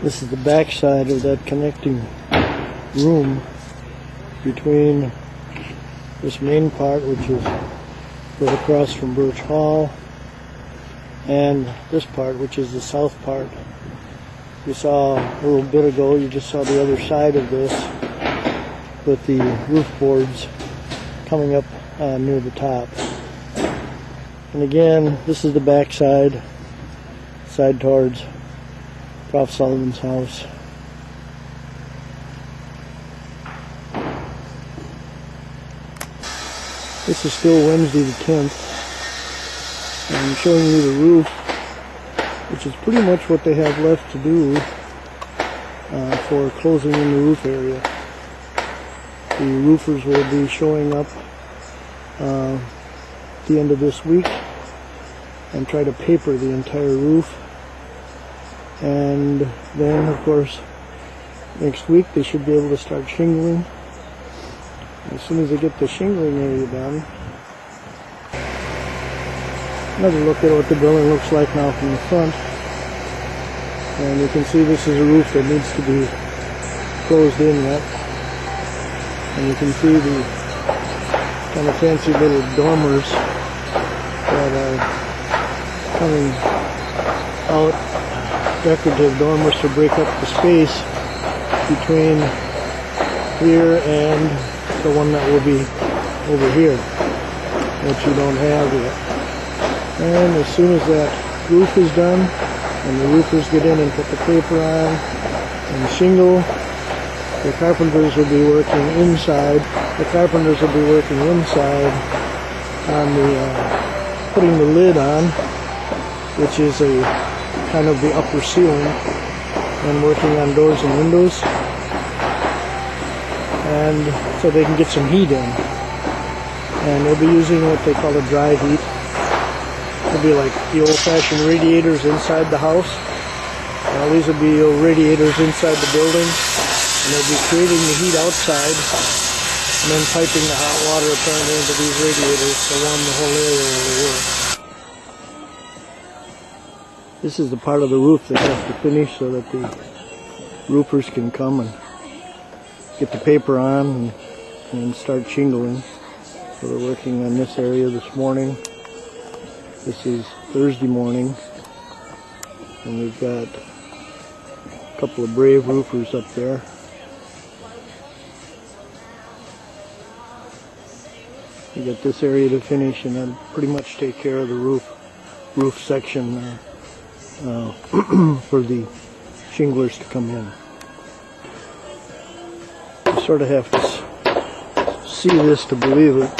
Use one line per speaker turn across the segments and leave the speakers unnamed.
This is the back side of that connecting room between this main part, which is right across from Birch Hall, and this part, which is the south part. You saw a little bit ago, you just saw the other side of this with the roof boards coming up near the top. And again, this is the back side towards Prof. Sullivan's house. This is still Wednesday the 10th. I'm showing you the roof, which is pretty much what they have left to do for closing in the roof area. The roofers will be showing up at the end of this week and try to paper the entire roof. And then, of course, next week they should be able to start shingling. As soon as they get the shingling area done. Another look at what the building looks like now from the front. And you can see this is a roof that needs to be closed in yet. And you can see the kind of fancy little dormers that are coming out. Decorative dormers to break up the space between here and the one that will be over here, which you don't have yet. And as soon as that roof is done and the roofers get in and put the paper on and shingle, the carpenters will be working inside. The carpenters will be working inside on the putting the lid on, which is a kind of the upper ceiling, and working on doors and windows, and so they can get some heat in. And they'll be using what they call a dry heat. It'll be like the old-fashioned radiators inside the house. Now these will be radiators inside the building, and they'll be creating the heat outside and then piping the hot water apparently into these radiators to warm the whole area while they work. This is the part of the roof they have to finish so that the roofers can come and get the paper on and start shingling. So they're working on this area this morning. This is Thursday morning, and we've got a couple of brave roofers up there. We got this area to finish and then pretty much take care of the roof section for the shinglers to come in. You sort of have to see this to believe it.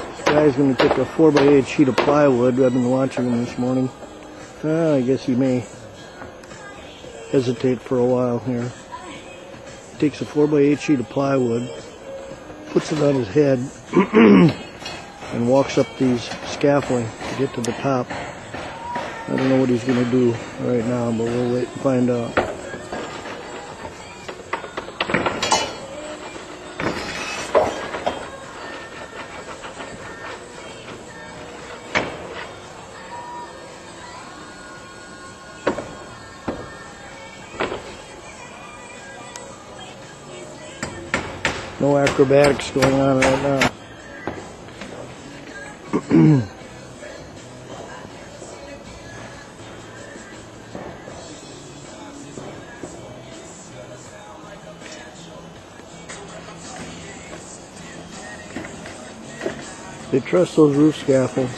This guy's going to take a 4x8 sheet of plywood. I've been watching him this morning. I guess he may hesitate for a while here. He takes a 4x8 sheet of plywood, puts it on his head, and walks up these scaffolding to get to the top. I don't know what he's going to do right now, but we'll wait and find out. No acrobatics going on right now. They trust those roof scaffolds.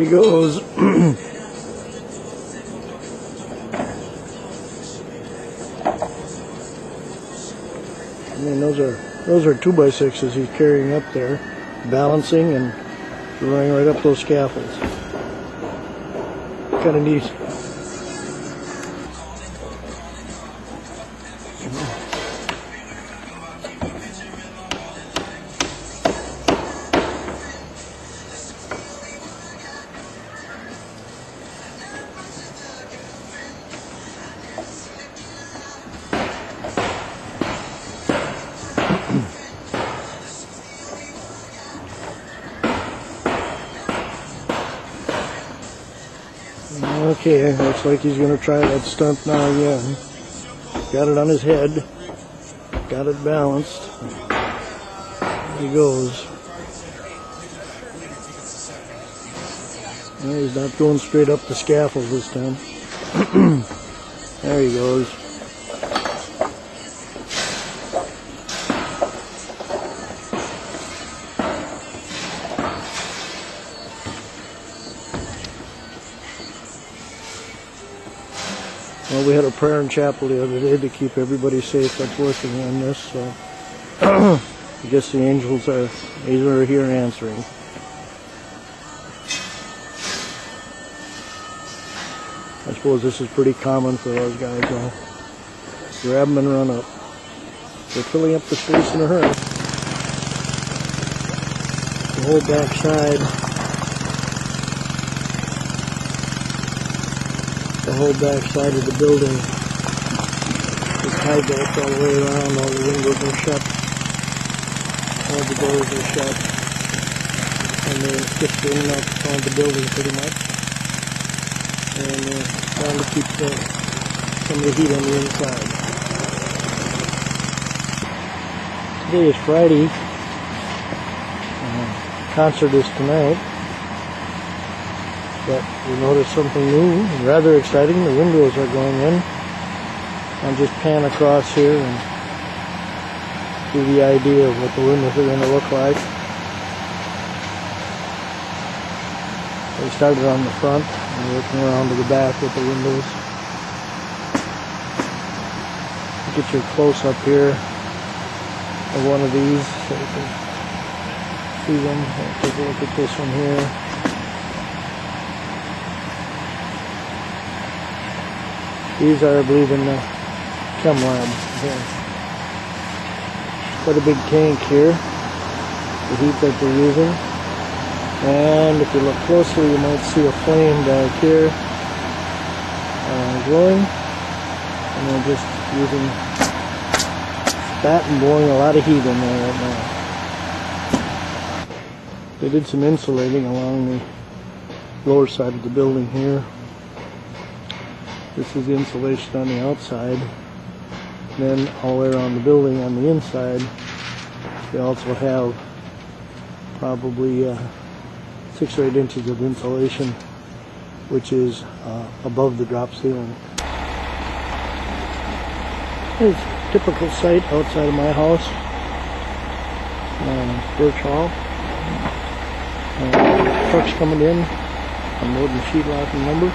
he goes. I mean, those are 2x6s he's carrying up there, balancing and running right up those scaffolds. Kind of neat. Okay, looks like he's going to try that stunt now again. Got it on his head. Got it balanced. There he goes. No, he's not going straight up the scaffold this time. There he goes. Well, we had a prayer in chapel the other day to keep everybody safe that's working on this, so I guess the angels are here answering. I suppose this is pretty common for those guys, though. Grab them and run up. They're filling up the space in a hurry. The whole back side. The whole back side of the building is high built all the way around. All the windows are shut. All the doors are shut. And they're just filling up all the building pretty much. And trying to keep some of the heat on the inside. Today is Friday. Concert is tonight. But we noticed something new and rather exciting. The windows are going in. I'll just pan across here and give you the idea of what the windows are going to look like. They started on the front and working around to the back with the windows. Get your close up here of one of these so you can see them. I'll take a look at this one here. These are, I believe, in the chem lab here. Quite a big tank here, the heat that they're using. And if you look closely, you might see a flame back here glowing. And they're just using that and blowing a lot of heat in there right now. They did some insulating along the lower side of the building here. This is the insulation on the outside. Then all the way around the building on the inside, they also have probably 6 or 8 inches of insulation, which is above the drop ceiling. It's a typical site outside of my house, Birch Hall. Trucks coming in, unloading sheetrock and lumber.